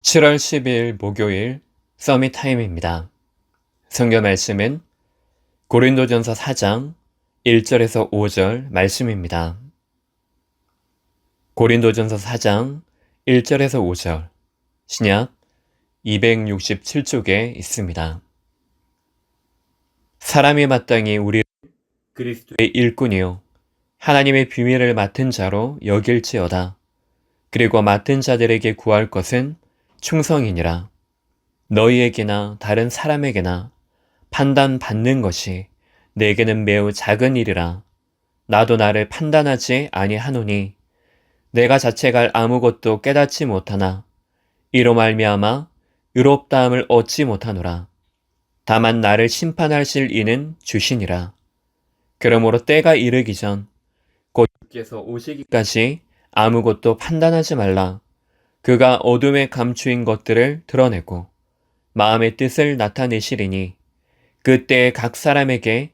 7월 10일 목요일 서밋 타임입니다. 성경 말씀은 고린도전서 4장 1절에서 5절 말씀입니다. 고린도전서 4장 1절에서 5절 신약 267쪽에 있습니다. 사람이 마땅히 우리 그리스도의 일꾼이요 하나님의 비밀을 맡은 자로 여길지어다. 그리고 맡은 자들에게 구할 것은 충성이니라. 너희에게나 다른 사람에게나 판단받는 것이 내게는 매우 작은 일이라. 나도 나를 판단하지 아니하노니 내가 자체가 아무것도 깨닫지 못하나 이로 말미암아 의롭다함을 얻지 못하노라. 다만 나를 심판하실 이는 주시니라. 그러므로 때가 이르기 전 곧 주께서 오시기까지 아무것도 판단하지 말라. 그가 어둠에 감추인 것들을 드러내고 마음의 뜻을 나타내시리니 그때에 각 사람에게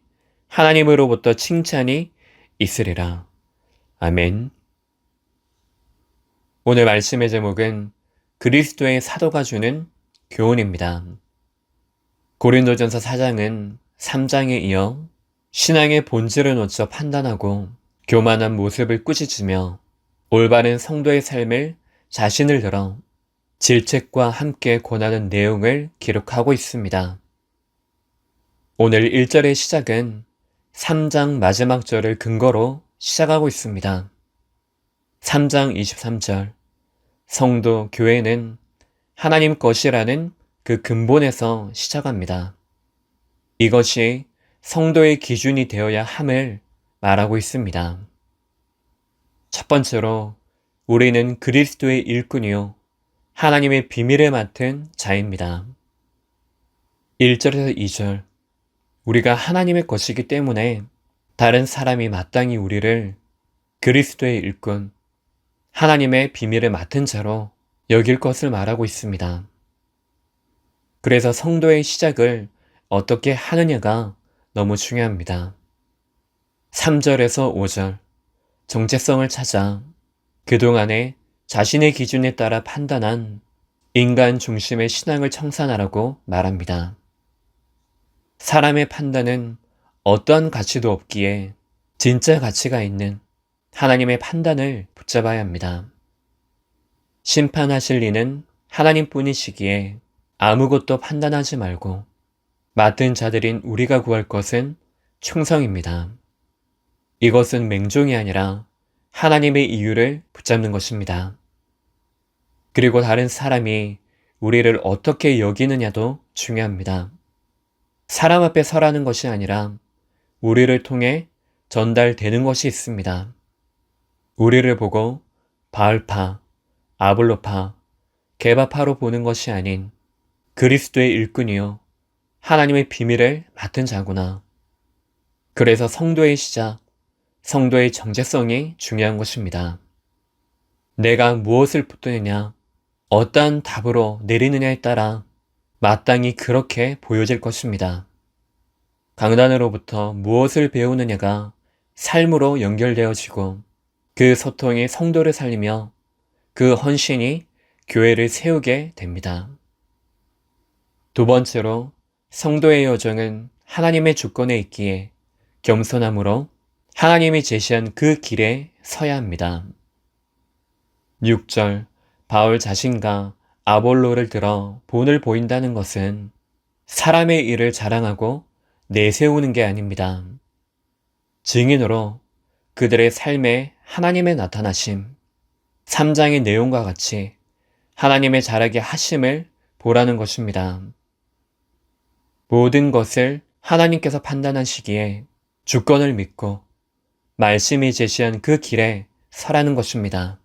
하나님으로부터 칭찬이 있으리라. 아멘. 오늘 말씀의 제목은 그리스도의 사도가 주는 교훈입니다. 고린도전서 4장은 3장에 이어 신앙의 본질을 놓쳐 판단하고 교만한 모습을 꾸짖으며 올바른 성도의 삶을 자신을 들어 질책과 함께 권하는 내용을 기록하고 있습니다. 오늘 1절의 시작은 3장 마지막 절을 근거로 시작하고 있습니다. 3장 23절 성도, 교회는 하나님 것이라는 그 근본에서 시작합니다. 이것이 성도의 기준이 되어야 함을 말하고 있습니다. 첫 번째로 우리는 그리스도의 일꾼이요 하나님의 비밀을 맡은 자입니다. 1절에서 2절 우리가 하나님의 것이기 때문에 다른 사람이 마땅히 우리를 그리스도의 일꾼, 하나님의 비밀을 맡은 자로 여길 것을 말하고 있습니다. 그래서 성도의 시작을 어떻게 하느냐가 너무 중요합니다. 3절에서 5절 정체성을 찾아 그동안에 자신의 기준에 따라 판단한 인간 중심의 신앙을 청산하라고 말합니다. 사람의 판단은 어떠한 가치도 없기에 진짜 가치가 있는 하나님의 판단을 붙잡아야 합니다. 심판하실 이는 하나님뿐이시기에 아무것도 판단하지 말고 맡은 자들인 우리가 구할 것은 충성입니다. 이것은 맹종이 아니라 하나님의 이유를 붙잡는 것입니다. 그리고 다른 사람이 우리를 어떻게 여기느냐도 중요합니다. 사람 앞에 서라는 것이 아니라 우리를 통해 전달되는 것이 있습니다. 우리를 보고 바알파, 아볼로파, 게바파로 보는 것이 아닌 그리스도의 일꾼이요 하나님의 비밀을 맡은 자구나. 그래서 성도의 시작, 성도의 정체성이 중요한 것입니다. 내가 무엇을 붙드느냐, 어떠한 답으로 내리느냐에 따라 마땅히 그렇게 보여질 것입니다. 강단으로부터 무엇을 배우느냐가 삶으로 연결되어지고 그 소통이 성도를 살리며 그 헌신이 교회를 세우게 됩니다. 두 번째로 성도의 여정은 하나님의 주권에 있기에 겸손함으로 하나님이 제시한 그 길에 서야 합니다. 6절 바울 자신과 아볼로를 들어 본을 보인다는 것은 사람의 일을 자랑하고 내세우는 게 아닙니다. 증인으로 그들의 삶에 하나님의 나타나심, 3장의 내용과 같이 하나님의 자라게 하심을 보라는 것입니다. 모든 것을 하나님께서 판단하시기에 주권을 믿고 말씀이 제시한 그 길에 서라는 것입니다.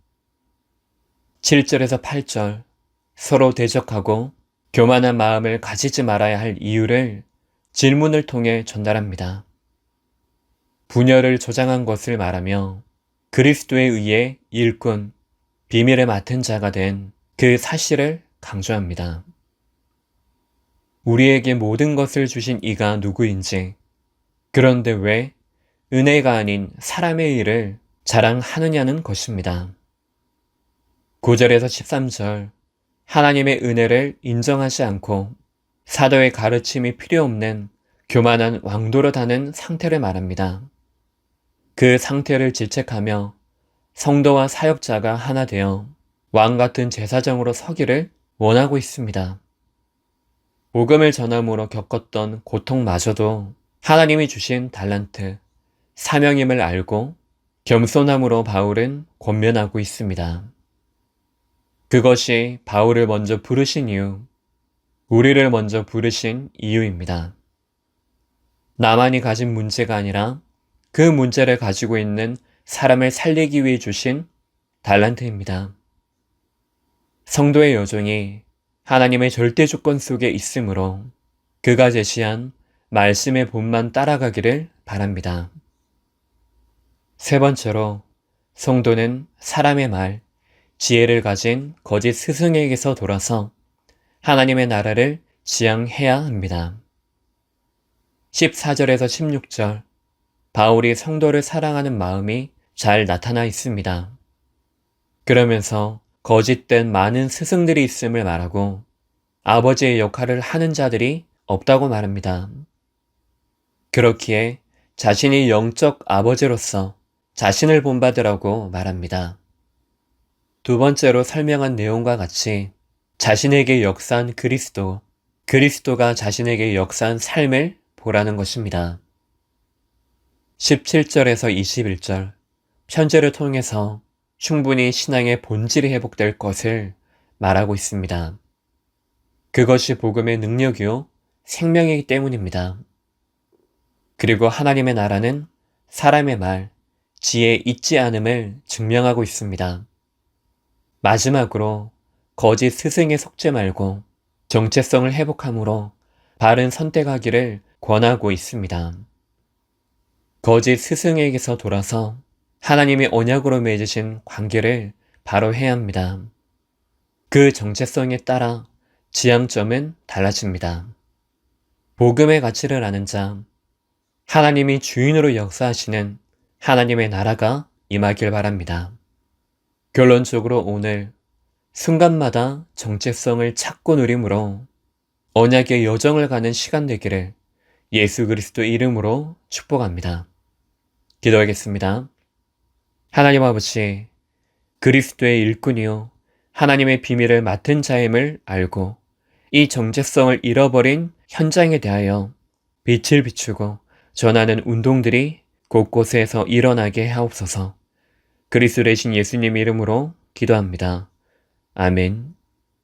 7절에서 8절 서로 대적하고 교만한 마음을 가지지 말아야 할 이유를 질문을 통해 전달합니다. 분열을 조장한 것을 말하며 그리스도에 의해 일꾼, 비밀을 맡은 자가 된 그 사실을 강조합니다. 우리에게 모든 것을 주신 이가 누구인지, 그런데 왜 은혜가 아닌 사람의 일을 자랑하느냐는 것입니다. 9절에서 13절 하나님의 은혜를 인정하지 않고 사도의 가르침이 필요 없는 교만한 왕도로 다는 상태를 말합니다. 그 상태를 질책하며 성도와 사역자가 하나 되어 왕 같은 제사장으로 서기를 원하고 있습니다. 복음을 전함으로 겪었던 고통마저도 하나님이 주신 달란트, 사명임을 알고 겸손함으로 바울은 권면하고 있습니다. 그것이 바울을 먼저 부르신 이유, 우리를 먼저 부르신 이유입니다. 나만이 가진 문제가 아니라 그 문제를 가지고 있는 사람을 살리기 위해 주신 달란트입니다. 성도의 여정이 하나님의 절대 조건 속에 있으므로 그가 제시한 말씀의 본만 따라가기를 바랍니다. 세 번째로, 성도는 사람의 말, 지혜를 가진 거짓 스승에게서 돌아서 하나님의 나라를 지향해야 합니다. 14절에서 16절, 바울이 성도를 사랑하는 마음이 잘 나타나 있습니다. 그러면서 거짓된 많은 스승들이 있음을 말하고 아버지의 역할을 하는 자들이 없다고 말합니다. 그렇기에 자신이 영적 아버지로서 자신을 본받으라고 말합니다. 두 번째로 설명한 내용과 같이 자신에게 역사한 그리스도, 그리스도가 자신에게 역사한 삶을 보라는 것입니다. 17절에서 21절, 편지를 통해서 충분히 신앙의 본질이 회복될 것을 말하고 있습니다. 그것이 복음의 능력이요, 생명이기 때문입니다. 그리고 하나님의 나라는 사람의 말, 지혜에 있지 않음을 증명하고 있습니다. 마지막으로 거짓 스승에 속지 말고 정체성을 회복함으로 바른 선택하기를 권하고 있습니다. 거짓 스승에게서 돌아서 하나님의 언약으로 맺으신 관계를 바로 해야 합니다. 그 정체성에 따라 지향점은 달라집니다. 복음의 가치를 아는 자, 하나님이 주인으로 역사하시는 하나님의 나라가 임하길 바랍니다. 결론적으로 오늘 순간마다 정체성을 찾고 누림으로 언약의 여정을 가는 시간 되기를 예수 그리스도 이름으로 축복합니다. 기도하겠습니다. 하나님 아버지, 그리스도의 일꾼이요 하나님의 비밀을 맡은 자임을 알고 이 정체성을 잃어버린 현장에 대하여 빛을 비추고 전하는 운동들이 곳곳에서 일어나게 하옵소서. 그리스도 되신 예수님 이름으로 기도합니다. 아멘.